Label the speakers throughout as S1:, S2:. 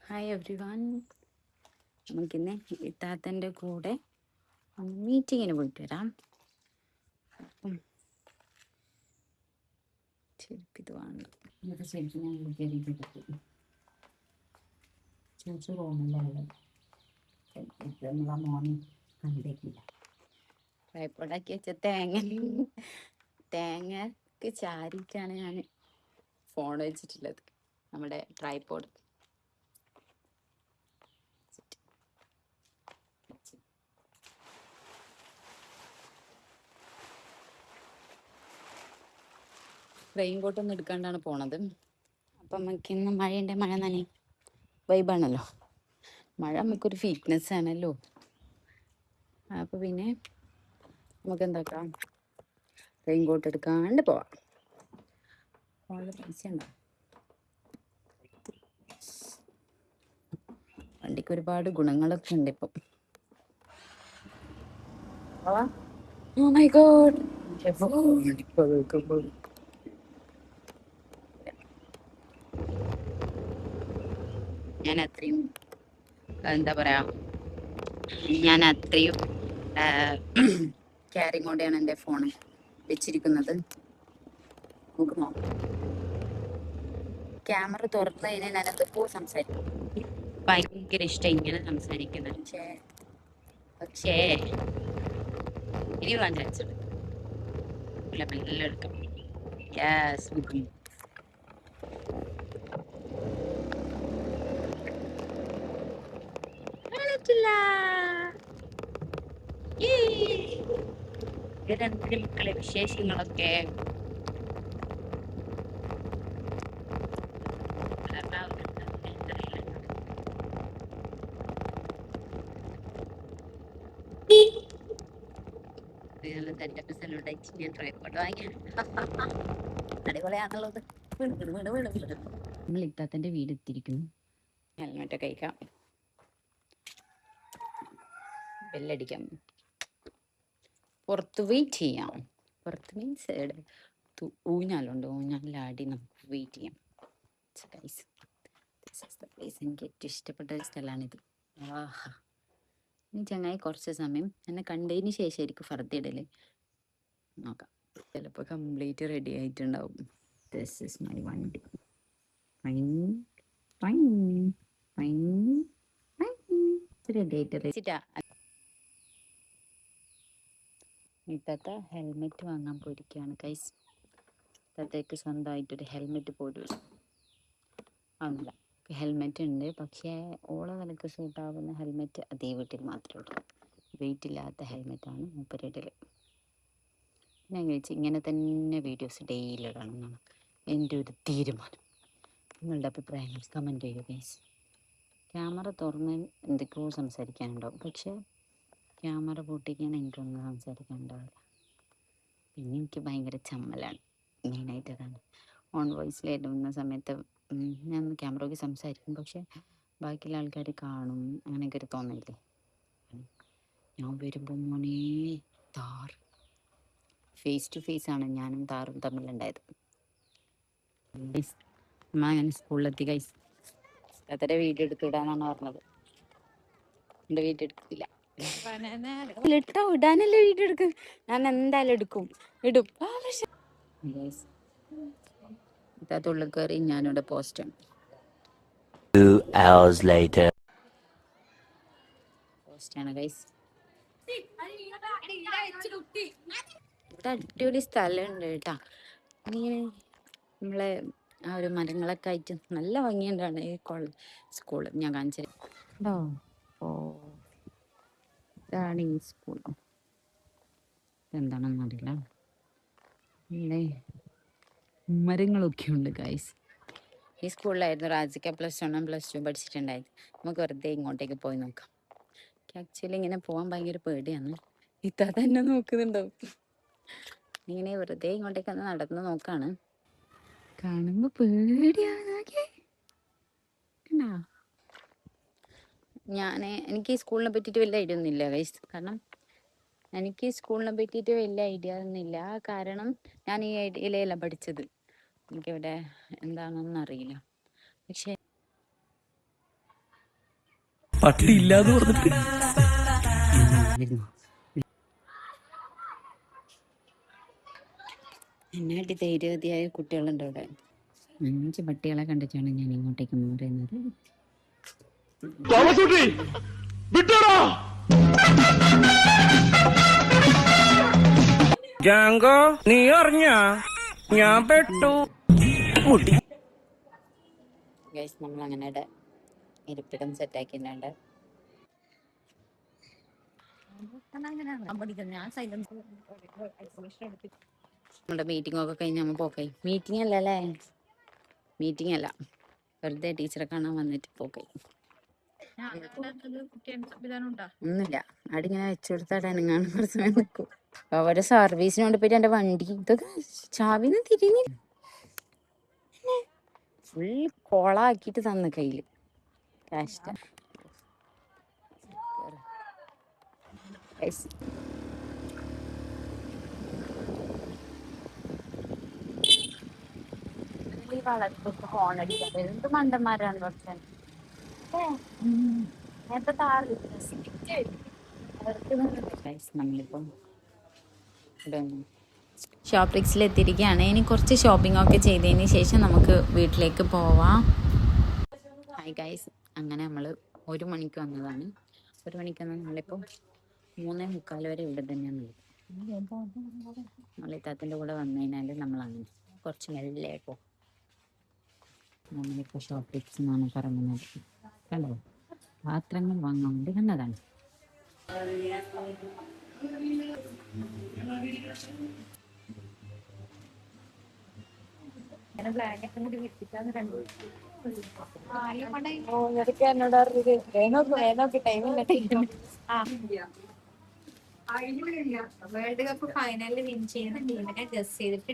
S1: Hi every one. നമുക്കിന്ന് ഇത്താത്തൻ്റെ കൂടെ ഒന്ന് മീറ്റിങ്ങിന് പോയിട്ട് വരാം. അപ്പം ചെരുപ്പിത് വേണ്ട. ഇന്നത്തെ ശരിക്കും ഞാൻ കയറിയിട്ട് ചേച്ചി റൂമിലുള്ളത് നമ്മളാ മോർണിംഗ് കണ്ടേക്കില്ല. ട്രൈപ്പോഡാക്കി വെച്ച തേങ്ങക്ക് ചാരിയിട്ടാണ് ഞാൻ ഫോൺ വെച്ചിട്ടുള്ളത്. നമ്മുടെ ട്രൈപ്പോഡ് റെയിൻ കോട്ടൊന്നും എടുക്കാണ്ടാണ് പോണത്. അപ്പം നമുക്കിന്ന് മഴയുണ്ട്, മഴ നനയും വൈബാണല്ലോ. മഴ നമുക്കൊരു ഫിറ്റ്നസ് ആണല്ലോ. അപ്പോൾ പിന്നെ നമുക്ക് എന്താക്കാം, റെയിൻ കോട്ട് എടുക്കാണ്ട് പോവാം. ഫോണിൽ പൈസ ഉണ്ടോ? വണ്ടിക്ക് ഒരുപാട് ഗുണങ്ങളൊക്കെ ഉണ്ട് ഇപ്പം. ഓ മൈ ഗോഡ്, ഞാൻ അത്രയും എന്താ പറയാ, ഞാൻ അത്രയും ക്യാരിങ് കൊണ്ടാണ് എൻ്റെ ഫോൺ വെച്ചിരിക്കുന്നത്. നോക്കുമോ, ക്യാമറ തുറന്നു കഴിഞ്ഞാൽ ഞാൻ എന്തൊക്കെയോ സംസാരിക്കും. ഭയങ്കര ഇഷ്ടം ഇങ്ങനെ സംസാരിക്കുന്നത്. പക്ഷേ ഇനി വേണ്ട വെച്ചത് മെല്ലെ എടുക്കാം. യെസ്, മക്കളെ വിശേഷങ്ങളൊക്കെ അടിപൊളിയാണുള്ളത്. നമ്മൾ ഇത്താത്തൻ്റെ വീട് എത്തിയിരിക്കുന്നു. ഹെൽമെറ്റ് കഴിക്കാം, ബെല്ലടിക്കാം, പുറത്ത് വെയിറ്റ് ചെയ്യാം. പുറത്ത് മീൻസ് ഊഞ്ഞാലുണ്ട്, ഊഞ്ഞാലാടി നമുക്ക് വെയിറ്റ് ചെയ്യാം. എനിക്ക് ഏറ്റവും ഇഷ്ടപ്പെട്ട ഒരു സ്ഥലമാണിത്. ആഹാ, ഇനി ചങ്ങായി കുറച്ച് സമയം എന്നെ കണ്ടതിന് ശേഷമായിരിക്കും ഫർദ ഇടല്. നോക്കാം, ചിലപ്പോൾ കംപ്ലീറ്റ് റെഡി ആയിട്ടുണ്ടാവും. ദിസ് ഇസ് മൈ വണ്ടി. റെഡി ആയിട്ട് ഇത്താത്ത ഹെൽമെറ്റ് വാങ്ങാൻ പോയിരിക്കുകയാണ് ഗൈസ്. ഇത്താത്തയ്ക്ക് സ്വന്തമായിട്ടൊരു ഹെൽമെറ്റ് പോലും ആവില്ല. ഹെൽമെറ്റ് ഉണ്ട്, പക്ഷേ ഓള വിലക്ക് സൂട്ടാവുന്ന ഹെൽമെറ്റ് അതേ വീട്ടിൽ മാത്രമേ ഉള്ളൂ. വെയിറ്റ് ഇല്ലാത്ത ഹെൽമെറ്റാണ് മൂപ്പരിടൽ. ഞാൻ കഴിച്ച് ഇങ്ങനെ തന്നെ വീഡിയോസ് ഡെയിലി ഇടണം എന്നാണ് എൻ്റെ ഒരു തീരുമാനം. നിങ്ങളുടെ അഭിപ്രായങ്ങൾ കമൻറ്റ് ചെയ്യുക ഗൈസ്. ക്യാമറ തുറന്ന് എന്തൊക്കെയോ സംസാരിക്കാനുണ്ടാവും, പക്ഷേ ക്യാമറ പൊട്ടിക്കാൻ എനിക്കൊന്നും സംസാരിക്കാനുണ്ടാവില്ല. പിന്നെ എനിക്ക് ഭയങ്കര ചമ്മലാണ്, മെയിനായിട്ട് അതാണ്. ഓൺ വോയിസിലിടുന്ന സമയത്ത് ഞാൻ ക്യാമറയ്ക്ക് സംസാരിക്കും, പക്ഷെ ബാക്കിയുള്ള ആൾക്കാർ കാണും, അങ്ങനെയൊക്കെ ഒരു തോന്നില്ലേ. ഞാൻ വരുമ്പോൾ മോനെ താർ ഫേസ് ടു ഫേസ് ആണ് ഞാനും താറും തമ്മിലുണ്ടായത്. അമ്മ ഞാൻ സ്കൂളിലെത്തി ഗൈസ്. അത്ര വീഡിയോ എടുത്തിടാന്നാണ് പറഞ്ഞത്. എൻ്റെ വീഡിയോ എടുത്തില്ല. ഇട്ടോ ഇടാനല്ലേ വീഡിയോ എടുക്കും, ഞാൻ എന്തായാലും ഇടും. ഉള്ളിൽ കയറി ഞാനിവിടെ പോസ്റ്റാണ്.
S2: 2 hours later.
S1: പോസ്റ്റാണ് ഗൈസ്. ഇവിടെ അടിപൊളി സ്ഥലമുണ്ട് കേട്ടാ. ഇങ്ങനെ നമ്മളെ ആ ഒരു മരങ്ങളൊക്കെ ആയിട്ട് നല്ല ഭംഗിയുണ്ടാണ് ഈ സ്കൂള്. ഞാൻ കാണിച്ചത് കേട്ടോ. ഓ, ഇതാണ് ഈ സ്കൂൾ. എന്താണെന്ന് അറിയില്ല. ഇവിടെ മരങ്ങളൊക്കെ ഉണ്ട് ഗൈസ്. ഈ സ്കൂളിലായിരുന്നു റാസിക്ക +1 +2 പഠിച്ചിട്ടുണ്ടായത്. നമുക്ക് വെറുതെ ഇങ്ങോട്ടേക്ക് പോയി നോക്കാം. ആക്ച്വലി ഇങ്ങനെ പോകാൻ ഭയങ്കര പേടിയാണ്. ഇത്താ തന്നെ നോക്കുന്നുണ്ടാവും. ഇങ്ങനെ വെറുതെ ഇങ്ങോട്ടേക്ക് ഒന്ന് നടന്ന് നോക്കാണ്. കാണുമ്പോ പേടിയാകെ. എനിക്ക് ഈ സ്കൂളിനെ പറ്റിയിട്ട് വലിയ ഐഡിയ ഒന്നുമില്ല ഗൈസ്. കാരണം എനിക്ക് ഈ സ്കൂളിനെ പറ്റിയിട്ട് വലിയ ഐഡിയ ഒന്നുമില്ല. കാരണം ഞാൻ ഈ ഐഡിയയിലല്ല പഠിച്ചത്. എനിക്കിവിടെ എന്താണെന്ന് അറിയില്ല. പക്ഷെ
S3: പട്ടി ഇല്ലാന്ന് പറഞ്ഞിട്ട്
S1: എന്നാട്ടി ധൈര്യവതിയായ കുട്ടികളുണ്ട് അവിടെ. 5 പട്ടികളെ കണ്ടിട്ടാണ് ഞാൻ ഇങ്ങോട്ടേക്ക് മാറുന്നത്.
S3: ജാങ്കോ നീ അറിഞ്ഞ ഞാൻ പെട്ടു.
S1: ഗൈസ് നമ്മൾ അങ്ങനെ ഇരിപ്പിടം സെറ്റാക്കിയിട്ടുണ്ട്. നമ്മുടെ മീറ്റിംഗ് ഒക്കെ കഴിഞ്ഞ് നമ്മൾ പോക്കായി. മീറ്റിംഗ് അല്ലേ, മീറ്റിംഗ് അല്ല, വെറുതെ ടീച്ചറെ കാണാൻ വന്നിട്ട് പോക്കായി. ഒന്നുമില്ല, അടിങ്ങനെ വെച്ചുകൊടുത്താൽ അനങ്ങാണ് കുറച്ച് സമയം നിൽക്കും. അവരെ സർവീസിന് കൊണ്ട് പോയിട്ട് എൻ്റെ വണ്ടി ഇതൊക്കെ ചാവിന്ന് തിരിഞ്ഞ് ഫുൾ കൊളാക്കിയിട്ട് തന്ന കയ്യിൽ കഷ്ടം. ഫോണടിക്കാതെ എന്ത് മണ്ടന്മാരാണ് കുറച്ച്. നമ്മളിപ്പം ഷോപ്രിക്സിൽ എത്തിയിരിക്കുകയാണ്. ഇനി കുറച്ച് ഷോപ്പിംഗ് ഒക്കെ ചെയ്തതിന് ശേഷം നമുക്ക് വീട്ടിലേക്ക് പോവാം. ഹായ് ഗൈസ്, അങ്ങനെ നമ്മൾ 1 മണിക്ക് വന്നതാണ്. 1 മണിക്ക് വന്നാൽ നമ്മളിപ്പോൾ 3:45 വരെ ഇവിടെ തന്നെയാണ്. നമ്മൾ ഇത്താത്തിൻ്റെ കൂടെ വന്നു കഴിഞ്ഞാൽ നമ്മളങ്ങനെ കുറച്ച് മെല്ലെ പോകും. നമ്മളിപ്പോൾ ഷോപ്രിക്സ് എന്നാണ് പറയുന്നത്. കണ്ടോ, പാത്രങ്ങൾ വാങ്ങാൻ വേണ്ടി കണ്ടതാണ്.
S4: വേൾഡ് കപ്പ് ഫൈനലിൽ വിൻ ചെയ്യുന്ന ടീമിനെ ഗസ് ചെയ്തിട്ട്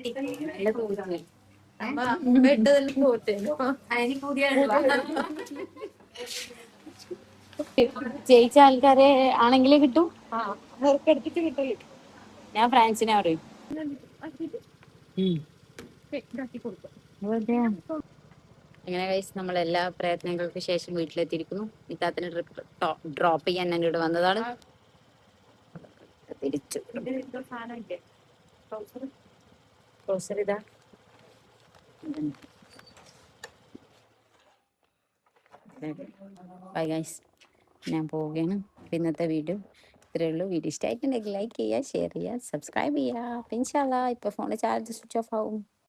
S1: ജയിച്ച ആൾക്കാരെ ആണെങ്കിലേ കിട്ടും. ഞാൻ ഫ്രാൻസിനെ പറയും. അങ്ങനെ കഴിച്ച് നമ്മൾ എല്ലാ പ്രയത്നങ്ങൾക്ക് ശേഷം വീട്ടിലെത്തിയിരിക്കുന്നു. ഇത്താത്തിന് ഡ്രോപ്പ് ചെയ്യാൻ ഞാൻ ഇവിടെ വന്നതാണ്. തിരിച്ചു ഇതാ. ബൈ ഗൈസ്, ഞാൻ പോവുകയാണ്. ഇന്നത്തെ വീഡിയോ ഇത്രയേ ഉള്ളൂ. വീഡിയോ ഇഷ്ടമായിട്ടുണ്ടെങ്കിൽ ലൈക്ക് ചെയ്യുക, ഷെയർ ചെയ്യുക, സബ്സ്ക്രൈബ് ചെയ്യുക. ഇൻഷാല്ലാ ഇപ്പോൾ ഫോണിൽ ചാർജ് സ്വിച്ച് ഓഫ് ആവും.